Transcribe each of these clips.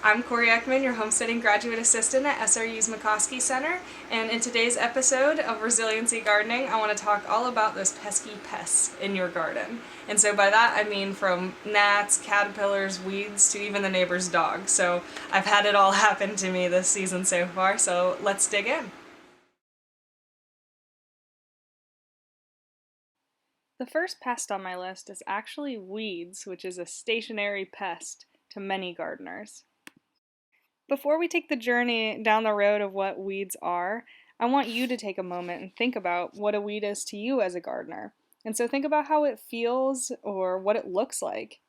I'm Corey Ekman, your homesteading graduate assistant at SRU's McCoskey Center, and in today's episode of Resiliency Gardening, I want to talk all about those pesky pests in your garden. And so by that I mean from gnats, caterpillars, weeds, to even the neighbor's dog. So I've had it all happen to me this season so far, so let's dig in. The first pest on my list is actually weeds, which is a stationary pest to many gardeners. Before we take the journey down the road of what weeds are, I want you to take a moment and think about what a weed is to you as a gardener. And so think about how it feels or what it looks like.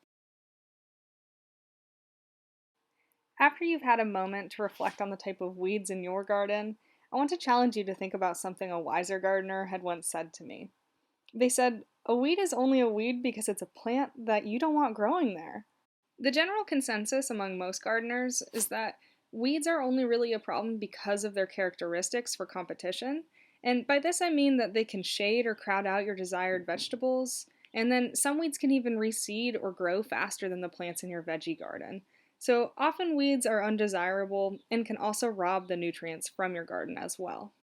After you've had a moment to reflect on the type of weeds in your garden, I want to challenge you to think about something a wiser gardener had once said to me. They said, "A weed is only a weed because it's a plant that you don't want growing there." The general consensus among most gardeners is that weeds are only really a problem because of their characteristics for competition. And by this I mean that they can shade or crowd out your desired vegetables, and then some weeds can even reseed or grow faster than the plants in your veggie garden. So often weeds are undesirable and can also rob the nutrients from your garden as well.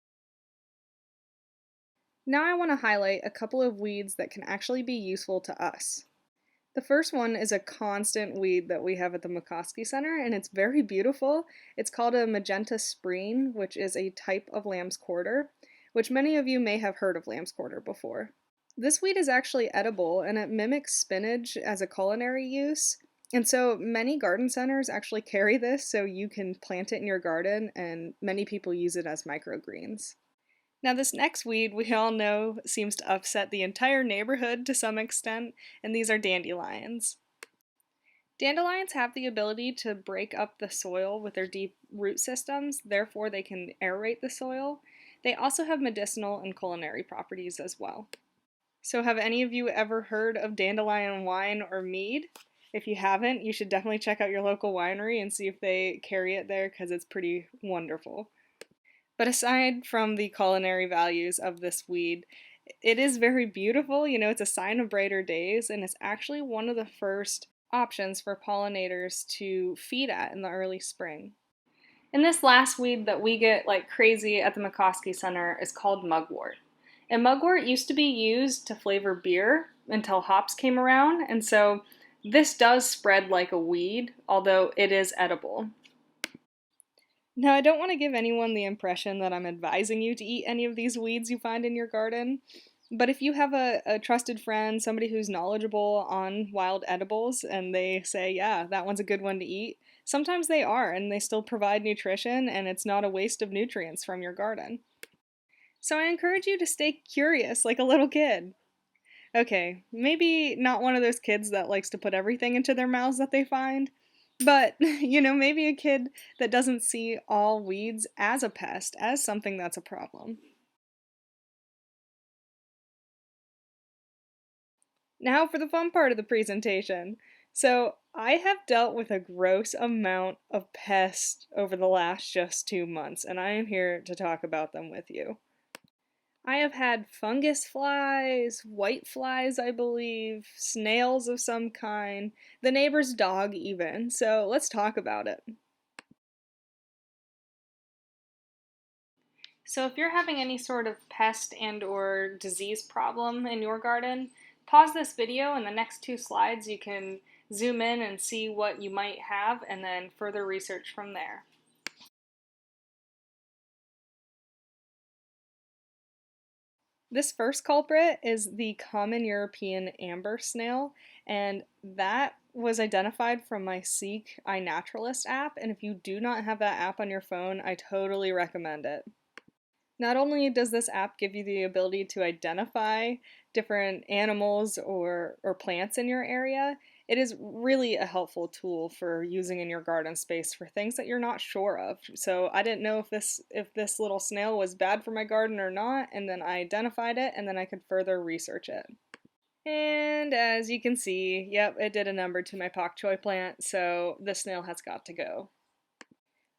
Now I want to highlight a couple of weeds that can actually be useful to us. The first one is a constant weed that we have at the McCoskey Center, and it's very beautiful. It's called a magenta spreen, which is a type of lamb's quarter, which many of you may have heard of lamb's quarter before. This weed is actually edible, and it mimics spinach as a culinary use. And so many garden centers actually carry this so you can plant it in your garden, and many people use it as microgreens. Now, this next weed we all know seems to upset the entire neighborhood to some extent, and these are dandelions. Dandelions have the ability to break up the soil with their deep root systems, therefore, they can aerate the soil. They also have medicinal and culinary properties as well. So, have any of you ever heard of dandelion wine or mead? If you haven't, you should definitely check out your local winery and see if they carry it there because it's pretty wonderful. But aside from the culinary values of this weed, it is very beautiful. It's a sign of brighter days, and it's actually one of the first options for pollinators to feed at in the early spring. And this last weed that we get like crazy at the McCoskey Center is called mugwort. And mugwort used to be used to flavor beer until hops came around, and so this does spread like a weed, although it is edible. Now, I don't want to give anyone the impression that I'm advising you to eat any of these weeds you find in your garden, but if you have a trusted friend, somebody who's knowledgeable on wild edibles, and they say, yeah, that one's a good one to eat, sometimes they are, and they still provide nutrition, and it's not a waste of nutrients from your garden. So I encourage you to stay curious like a little kid. Okay, maybe not one of those kids that likes to put everything into their mouths that they find, but, maybe a kid that doesn't see all weeds as a pest, as something that's a problem. Now for the fun part of the presentation. So, I have dealt with a gross amount of pests over the last just 2 months, and I am here to talk about them with you. I have had fungus flies, white flies, I believe, snails of some kind, the neighbor's dog even, so let's talk about it. So if you're having any sort of pest and or disease problem in your garden, pause this video and the next two slides you can zoom in and see what you might have and then further research from there. This first culprit is the common European amber snail, and that was identified from my Seek iNaturalist app, and if you do not have that app on your phone, I totally recommend it. Not only does this app give you the ability to identify different animals or plants in your area, it is really a helpful tool for using in your garden space for things that you're not sure of. So I didn't know if this little snail was bad for my garden or not, and then I identified it, and then I could further research it. And as you can see, yep, it did a number to my pak choi plant, so the snail has got to go.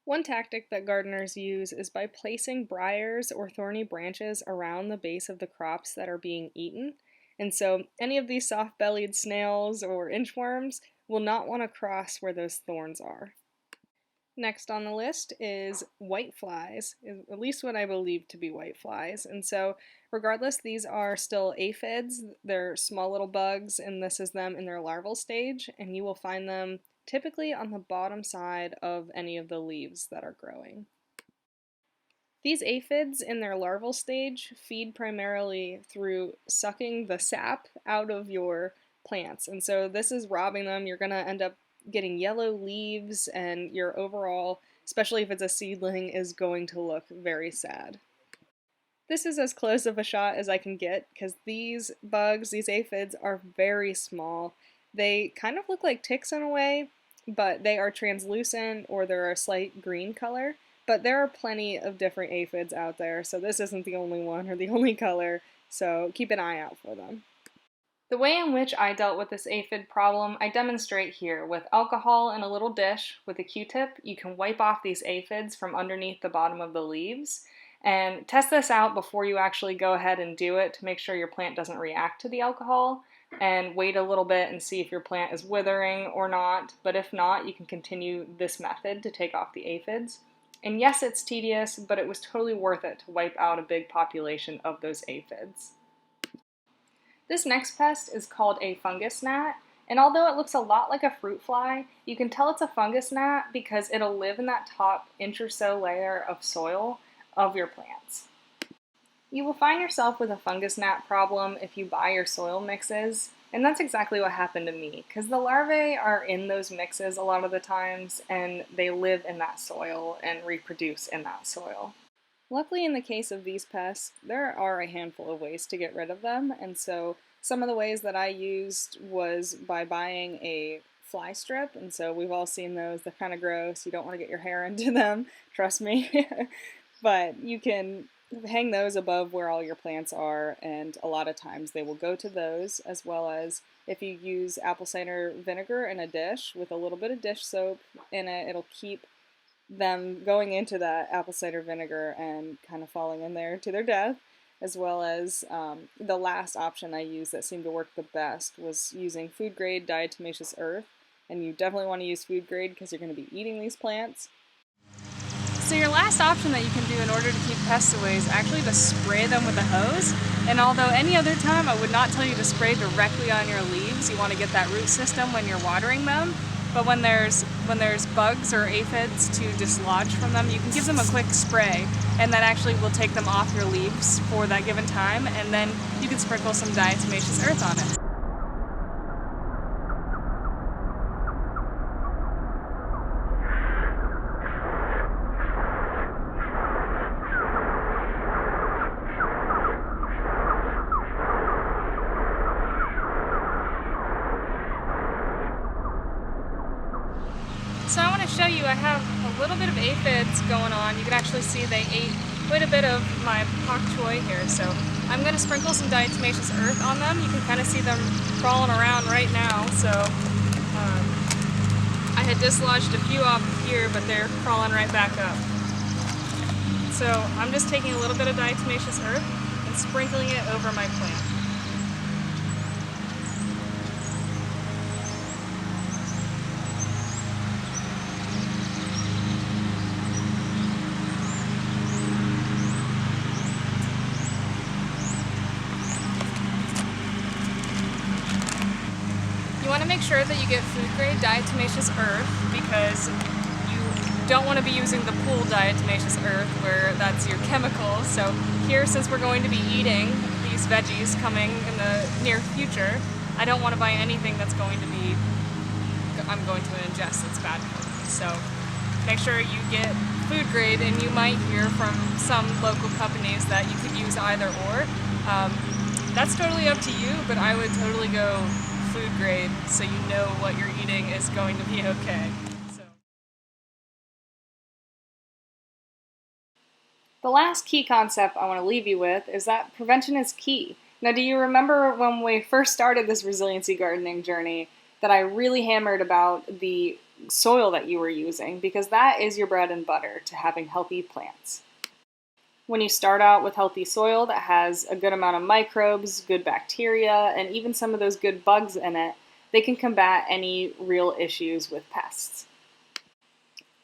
One tactic that gardeners use is by placing briars or thorny branches around the base of the crops that are being eaten. And so any of these soft-bellied snails or inchworms will not want to cross where those thorns are. Next on the list is whiteflies, at least what I believe to be whiteflies. And so, regardless, these are still aphids. They're small little bugs, and this is them in their larval stage. And you will find them typically on the bottom side of any of the leaves that are growing. These aphids in their larval stage feed primarily through sucking the sap out of your plants. And so this is robbing them. You're going to end up getting yellow leaves, and your overall, especially if it's a seedling, is going to look very sad. This is as close of a shot as I can get because these bugs, these aphids, are very small. They kind of look like ticks in a way, but they are translucent or they're a slight green color. But there are plenty of different aphids out there, so this isn't the only one or the only color, so keep an eye out for them. The way in which I dealt with this aphid problem, I demonstrate here. With alcohol in a little dish with a Q-tip, you can wipe off these aphids from underneath the bottom of the leaves. And test this out before you actually go ahead and do it to make sure your plant doesn't react to the alcohol. And wait a little bit and see if your plant is withering or not. But if not, you can continue this method to take off the aphids. And yes, it's tedious, but it was totally worth it to wipe out a big population of those aphids. This next pest is called a fungus gnat, and although it looks a lot like a fruit fly, you can tell it's a fungus gnat because it'll live in that top inch or so layer of soil of your plants. You will find yourself with a fungus gnat problem if you buy your soil mixes, and that's exactly what happened to me, because the larvae are in those mixes a lot of the times, and they live in that soil and reproduce in that soil. Luckily, in the case of these pests, there are a handful of ways to get rid of them, and so some of the ways that I used was by buying a fly strip, and so we've all seen those. They're kind of gross. You don't want to get your hair into them, trust me. But you can hang those above where all your plants are, and a lot of times they will go to those, as well as if you use apple cider vinegar in a dish with a little bit of dish soap in it, it'll keep them going into that apple cider vinegar and kind of falling in there to their death, as well as the last option I used that seemed to work the best was using food grade diatomaceous earth, and you definitely want to use food grade because you're going to be eating these plants. So your last option that you can do in order to keep pests away is actually to spray them with a hose. And although any other time I would not tell you to spray directly on your leaves, you want to get that root system when you're watering them. But when there's bugs or aphids to dislodge from them, you can give them a quick spray, and that actually will take them off your leaves for that given time, and then you can sprinkle some diatomaceous earth on it. So I want to show you, I have a little bit of aphids going on. You can actually see they ate quite a bit of my pak choi here. So I'm going to sprinkle some diatomaceous earth on them. You can kind of see them crawling around right now. So I had dislodged a few off here, but they're crawling right back up. So I'm just taking a little bit of diatomaceous earth and sprinkling it over my plant. You want to make sure that you get food grade diatomaceous earth because you don't want to be using the pool diatomaceous earth where that's your chemicals. So here, since we're going to be eating these veggies coming in the near future, I don't want to buy anything that's going to be, I'm going to ingest that's bad for me. So make sure you get food grade, and you might hear from some local companies that you could use either or. That's totally up to you, but I would totally go food grade so you know what you're eating is going to be okay. The last key concept I want to leave you with is that prevention is key. Now, do you remember when we first started this resiliency gardening journey that I really hammered about the soil that you were using, because that is your bread and butter to having healthy plants. When you start out with healthy soil that has a good amount of microbes, good bacteria, and even some of those good bugs in it, they can combat any real issues with pests.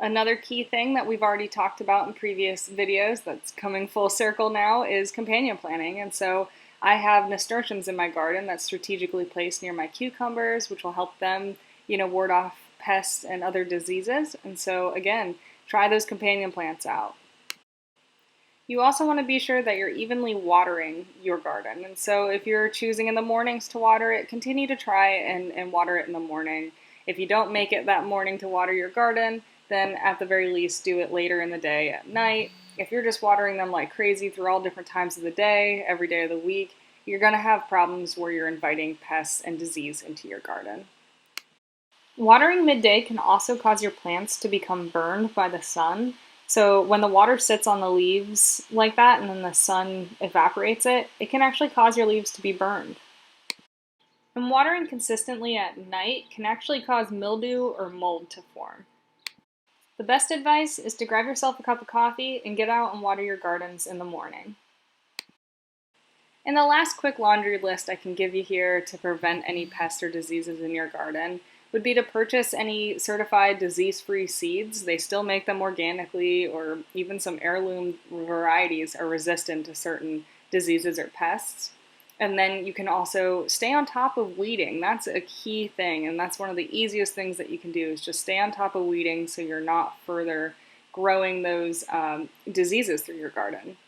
Another key thing that we've already talked about in previous videos that's coming full circle now is companion planting. And so I have nasturtiums in my garden that's strategically placed near my cucumbers, which will help them, ward off pests and other diseases. And so again, try those companion plants out. You also want to be sure that you're evenly watering your garden. And so if you're choosing in the mornings to water it, continue to try and water it in the morning. If you don't make it that morning to water your garden, then at the very least do it later in the day at night. If you're just watering them like crazy through all different times of the day, every day of the week, you're going to have problems where you're inviting pests and disease into your garden. Watering midday can also cause your plants to become burned by the sun. So when the water sits on the leaves like that and then the sun evaporates it, it can actually cause your leaves to be burned. And watering consistently at night can actually cause mildew or mold to form. The best advice is to grab yourself a cup of coffee and get out and water your gardens in the morning. And the last quick laundry list I can give you here to prevent any pests or diseases in your garden would be to purchase any certified disease-free seeds. They still make them organically, or even some heirloom varieties are resistant to certain diseases or pests. And then you can also stay on top of weeding. That's a key thing, and that's one of the easiest things that you can do is just stay on top of weeding so you're not further growing those diseases through your garden.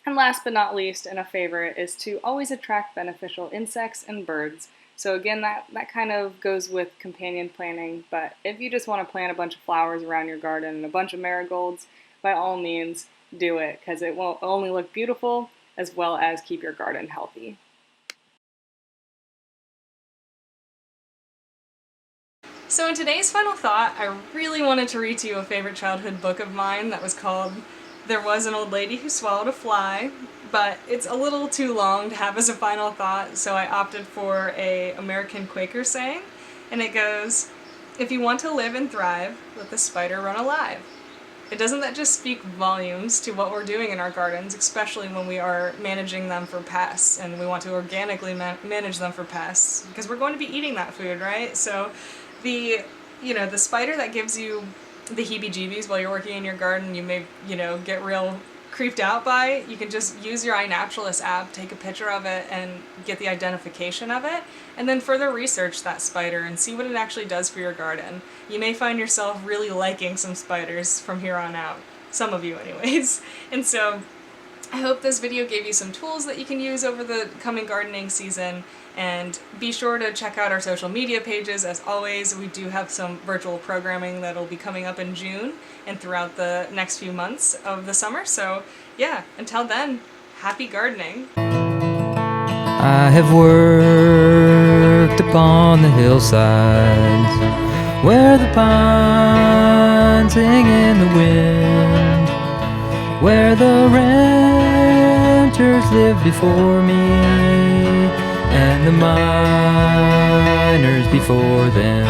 And last but not least, and a favorite, is to always attract beneficial insects and birds. So again, that kind of goes with companion planting, but if you just want to plant a bunch of flowers around your garden and a bunch of marigolds, by all means do it, because it will only look beautiful as well as keep your garden healthy. So in today's final thought, I really wanted to read to you a favorite childhood book of mine that was called There Was an Old Lady Who Swallowed a Fly, but it's a little too long to have as a final thought, so I opted for a American Quaker saying, and it goes, "If you want to live and thrive, let the spider run alive." Doesn't that just speak volumes to what we're doing in our gardens, especially when we are managing them for pests, and we want to organically manage them for pests, because we're going to be eating that food, right? So the spider that gives you the heebie-jeebies while you're working in your garden, you may, get real creeped out by, you can just use your iNaturalist app, take a picture of it, and get the identification of it, and then further research that spider and see what it actually does for your garden. You may find yourself really liking some spiders from here on out. Some of you anyways. And so I hope this video gave you some tools that you can use over the coming gardening season, and be sure to check out our social media pages. As always, we do have some virtual programming that'll be coming up in June and throughout the next few months of the summer. So yeah, until then, happy gardening. I have worked upon the hillsides where the pines sing in the wind, where the renters lived before me and the miners before them.